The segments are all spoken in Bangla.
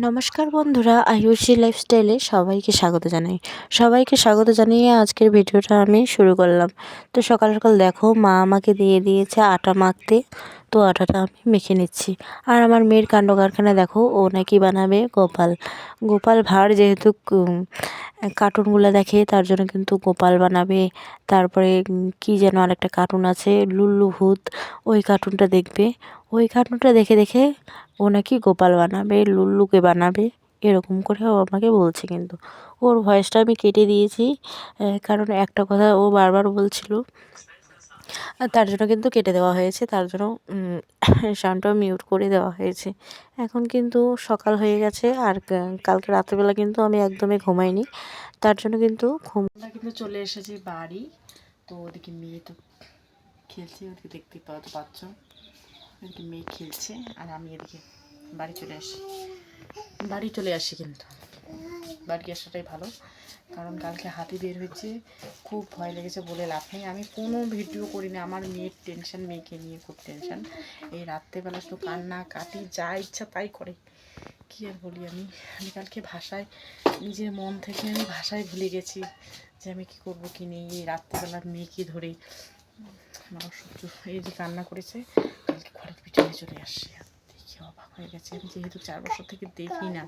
নমস্কার বন্ধুরা, আয়ুষী লাইফস্টাইলে সবাইকে স্বাগত জানিয়ে আজকের ভিডিওটা আমি শুরু করলাম। তো সকাল সকাল দেখো মা আমাকে দিয়ে দিয়েছে আটা মাখতে। তো আটাটা আমি মেখে নিচ্ছি। আর আমার মেয়ের কাণ্ড কারখানা দেখো, ও নাকি বানাবে গোপাল ভাঁড়, যেহেতু কার্টুনগুলো দেখে তার জন্য কিন্তু গোপাল বানাবে। তারপরে কি যেন আরেকটা কার্টুন আছে, লুল্লু ভূত, ওই কার্টুনটা দেখবে। ওই কার্টুনটা দেখে দেখে ও নাকি গোপাল বানাবে, লুল্লুকে বানাবে, এরকম করে ও আমাকে বলছে। কিন্তু ওর ভয়েসটা আমি কেটে দিয়েছি, কারণ একটা কথা ও বারবার বলছিল, তার জন্য কিন্তু কেটে দেওয়া হয়েছে। তার জন্য সাউন্ডটাও মিউট করে দেওয়া হয়েছে। এখন কিন্তু সকাল হয়ে গেছে, আর কালকে রাত্রেবেলা কিন্তু আমি একদমই ঘুমাইনি। তার জন্য কিন্তু আমরা কিন্তু চলে এসেছি বাড়ি। তো ওদিকে মেয়ে তো খেলছে, ওদিকে দেখতে পাচ্ছ, ওদিকে মেয়ে খেলছে, আর আমি এদিকে বাড়ি চলে আসি। কিন্তু বাড়ি আসাটাই ভালো, কারণ কালকে হাতি বের হয়েছে, খুব ভয় লেগেছে বলে লাভ নেই। আমি কোনো ভিডিও করি না, আমার মেয়ের টেনশন, মেয়েকে নিয়ে খুব টেনশন। এই রাত্রেবেলা শুধু কান্না কাটি, যা ইচ্ছা তাই করে, কী আর বলি। আমি কালকে নিজের মন থেকে আমি ভাষায় ভুলে গেছি যে আমি কী করবো কি নেই। এই রাত্রেবেলার মেয়েকে ধরে আমার সহ্য, এই যে কান্না করেছে, কালকে ঘরের পিছনে চলে আসছে। দেখি অবাক হয়ে গেছে, আমি যেহেতু 4 বছর থেকে দেখি না।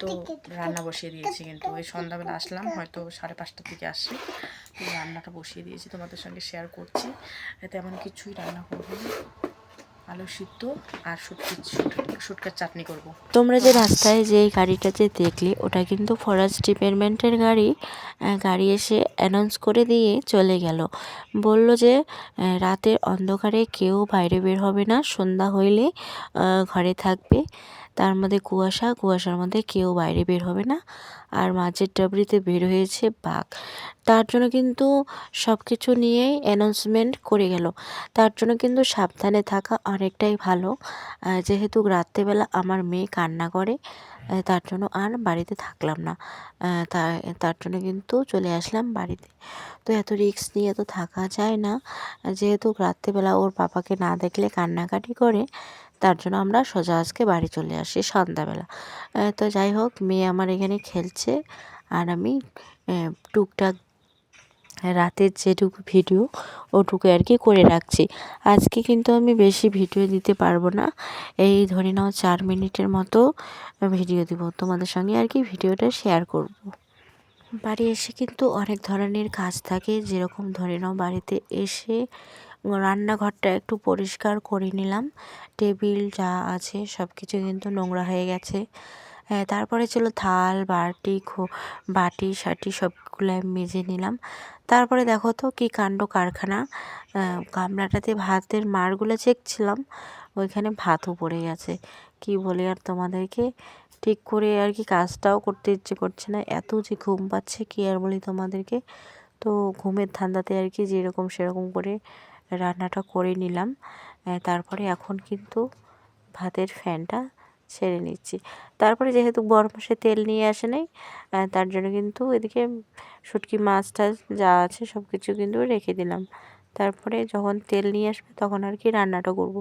তো রান্না বসিয়ে দিয়েছি, কিন্তু ওই সন্ধ্যাবেলা আসলাম, হয়তো 5:30টার দিকে আসছি। তো রান্নাটা বসিয়ে দিয়েছি, তোমাদের সঙ্গে শেয়ার করছি। তেমন কিছুই রান্না করবো না, আলু সিদ্ধ আর শুটকার চাটনি করব। তোমরা যে রাস্তায় যে গাড়িটা যে দেখলে, ওটা কিন্তু ফরেস্ট ডিপার্টমেন্টের গাড়ি এসে অ্যানাউন্স করে দিয়ে চলে গেল। বলল যে রাতের অন্ধকারে কেউ বাইরে বের হবে না, সন্ধ্যা হইলে ঘরে থাকবে। তার মধ্যে কুয়াশার মধ্যে কেউ বাইরে বের হবে না। আর মাঝের ডাবরিতে বের হয়েছে বাঘ। তার জন্য কিন্তু সব কিছু নিয়েই অ্যানাউন্সমেন্ট করে গেল। তার জন্য কিন্তু সাবধানে থাকা অনেকটাই ভালো। যেহেতু রাত্রেবেলা আমার মেয়ে কান্না করে, তার জন্য আর বাড়িতে থাকলাম না। তার জন্য কিন্তু চলে আসলাম বাড়িতে। তো এত রিস্ক নিয়ে তো থাকা যায় না, যেহেতু রাত্রেবেলা ওর পাপাকে না দেখলে কান্নাকাটি করে। তার জন্য আমরা সোজা আজকে বাড়ি চলে আসি সন্ধ্যাবেলা। তো যাই হোক, মেয়ে আমার এখানে খেলছে, আর আমি টুকটাক রাতের যেটুকু ভিডিও ওটুকু আর কি করে রাখছি। আজকে কিন্তু আমি বেশি ভিডিও দিতে পারবো না, এই ধরে নাও 4 মিনিটের মতো ভিডিও দিব তোমাদের সঙ্গে আর কি, ভিডিওটা শেয়ার করব। বাড়ি এসে কিন্তু অনেক ধরনের কাজ থাকে, যেরকম ধরে নাও বাড়িতে এসে রান্নাঘরটা একটু পরিষ্কার করে নিলাম। টেবিল যা আছে সব কিছু কিন্তু নোংরা হয়ে গেছে। তারপরে ছিল থাল বাটি সাটি সবগুলো আমি মেজে নিলাম। তারপরে দেখো তো কী কাণ্ড কারখানা, গামলাটাতে ভাতের মাড়গুলো চেকছিলাম, ওইখানে ভাতও পড়ে গেছে। কি বলি আর তোমাদেরকে, ঠিক করে আর কি কাজটাও করতে ইচ্ছে করছে না, এত যে ঘুম পাচ্ছে কি আর বলি তোমাদেরকে। তো ঘুমের ধান্দাতে আর কি যেরকম সেরকম করে রান্নাটা করে নিলাম। তারপরে এখন কিন্তু ভাতের ফ্যানটা ছেড়ে নিচ্ছি। তারপরে যেহেতু বড়মাসে তেল নিয়ে আসে নাই, তার জন্য কিন্তু এদিকে শুটকি মাছ টাছ যা আছে সব কিছু কিন্তু রেখে দিলাম। তারপরে যখন তেল নিয়ে আসবে তখন আর কি রান্নাটা করব।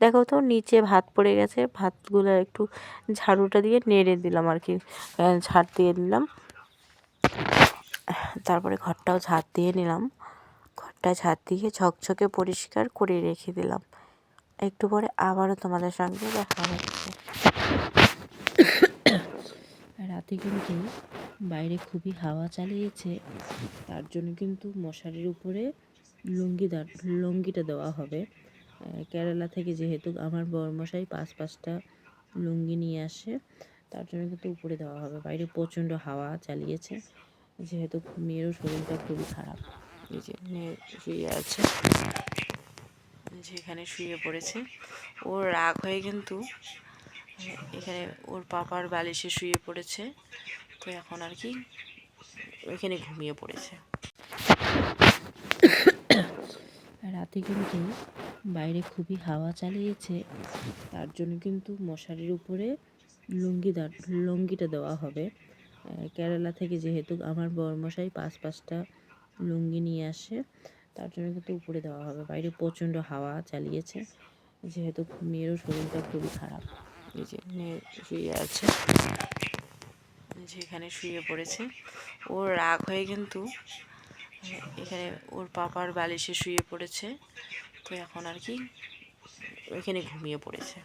দেখো তো নিচে ভাত পড়ে গেছে, ভাতগুলো একটু ঝাড়ুটা দিয়ে নেড়ে দিলাম আর কি, ঝাড় দিয়ে দিলাম। তারপরে ঘরটাও ঝাড় দিয়ে নিলাম, ঘরটা ঝাড় দিয়ে ঝকঝকে পরিষ্কার করে রেখে দিলাম। একটু পরে আবারও তোমাদের সঙ্গে দেখা হচ্ছে। রাতে কিন্তু বাইরে খুবই হাওয়া চালিয়েছে, তার জন্য কিন্তু মশারির উপরে লুঙ্গিটা দেওয়া হবে। কেরালা থেকে যেহেতু আমার বড়মশাই 5-5টা লুঙ্গি নিয়ে আসে, তার জন্য কিন্তু উপরে দেওয়া হবে। বাইরে প্রচণ্ড হাওয়া চালিয়েছে, যেহেতু মেয়েরও শরীরটা খুবই খারাপ। এই যে মেয়ে শুয়ে আছে, যেখানে শুয়ে পড়েছে, ওর রাগ হয়ে কিন্তু এখানে ওর পাপার বালিশে শুয়ে পড়েছে। তো এখন আর কি ওইখানে ঘুমিয়ে পড়েছে। রাতে কিন্তু বাইরে খুবই হাওয়া চালিয়েছে, তার জন্য কিন্তু মশারির উপরে লুঙ্গিটা দেওয়া হবে। কেরালা থেকে যেহেতু আমার বড়মশাই 5-5টা লুঙ্গি নিয়ে আসে, তার জন্য কিন্তু উপরে দেওয়া হবে। বাইরে প্রচণ্ড হাওয়া চালিয়েছে, যেহেতু মেয়েরও শরীরটা খুবই খারাপ। এই যে মেয়ে শুয়ে আছে, যেখানে শুয়ে পড়েছে। ওর রাগ হয়ে কিন্তু এখানে ওর পাপার বালিশে শুয়ে পড়েছে। তো এখন আর কি ওইখানে ঘুমিয়ে পড়েছে।